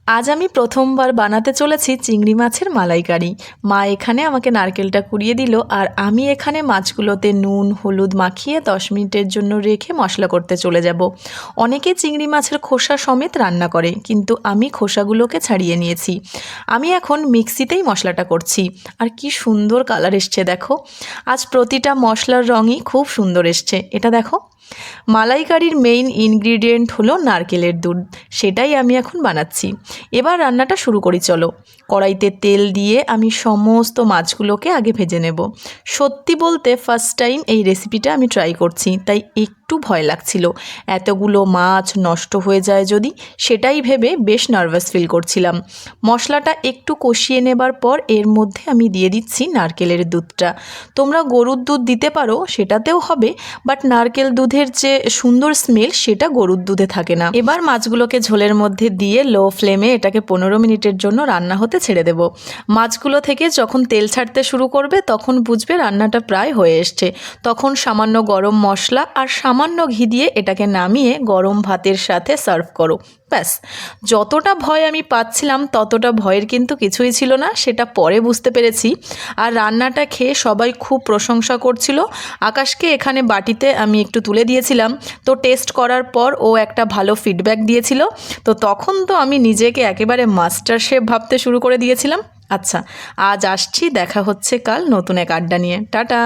আজ আমি প্রথমবার বানাতে চলেছি চিংড়ি মাছের মালাইকারি। মা এখানে আমাকে নারকেলটা কুড়িয়ে দিল আর আমি এখানে মাছগুলোতে নুন হলুদ মাখিয়ে 10 মিনিটের জন্য রেখে মশলা করতে চলে যাব। অনেকে চিংড়ি মাছের খোসা সমেত রান্না করে, কিন্তু আমি খোসাগুলোকে ছাড়িয়ে নিয়েছি। আমি এখন মিক্সিতেই মশলাটা করছি। আর কি সুন্দর কালার এসছে দেখো। আজ প্রতিটা মশলার রঙই খুব সুন্দর এসছে। এটা দেখো, মালাইকারির মেইন ইনগ্রিডিয়েন্ট হলো নারকেলের দুধ, সেটাই আমি এখন বানাচ্ছি। এবার রান্নাটা শুরু করি চলো। কড়াইতে তেল দিয়ে আমি সমস্ত মাছগুলোকে আগে ভেজে নেব। সত্যি বলতে ফার্স্ট টাইম এই রেসিপিটা আমি ট্রাই করছি, তাই একটু ভয় লাগছিল এতগুলো মাছ নষ্ট হয়ে যায় যদি, সেটাই ভেবে বেশ নার্ভাস ফিল করছিলাম। মশলাটা একটু কষিয়ে নেবার পর এর মধ্যে আমি দিয়ে দিচ্ছি নারকেলের দুধটা। তোমরা গরুর দুধ দিতে পারো, সেটাতেও হবে, বাট নারকেল দুধের যে সুন্দর স্মেল সেটা গরুর দুধে থাকে না। এবার মাছগুলোকে ঝোলের মধ্যে দিয়ে লো ফ্লেমে এটাকে 15 মিনিটের জন্য রান্না হতে ছেড়ে দেব। মাছগুলো থেকে যখন তেল ছাড়তে শুরু করবে তখন বুঝবে রান্নাটা প্রায় হয়ে এসছে। তখন সামান্য গরম মশলা আর সামান্য ঘি দিয়ে এটাকে নামিয়ে গরম ভাতের সাথে সার্ভ করো। ব্যাস। যতটা ভয় আমি পাচ্ছিলাম ততটা ভয়ের কিন্তু কিছুই ছিল না, সেটা পরে বুঝতে পেরেছি। আর রান্নাটা খেয়ে সবাই খুব প্রশংসা করছিল। আকাশকে এখানে বাটিতে আমি একটু তুলে দিয়েছিলাম, তো টেস্ট করার পর ও একটা ভালো ফিডব্যাক দিয়েছিল। তো তখন তো আমি নিজেকে একেবারে মাস্টার শেফ ভাবতে শুরু করে দিয়েছিলাম। আচ্ছা, আজ আসছি, দেখা হচ্ছে কাল নতুন এক আড্ডা নিয়ে। টাটা।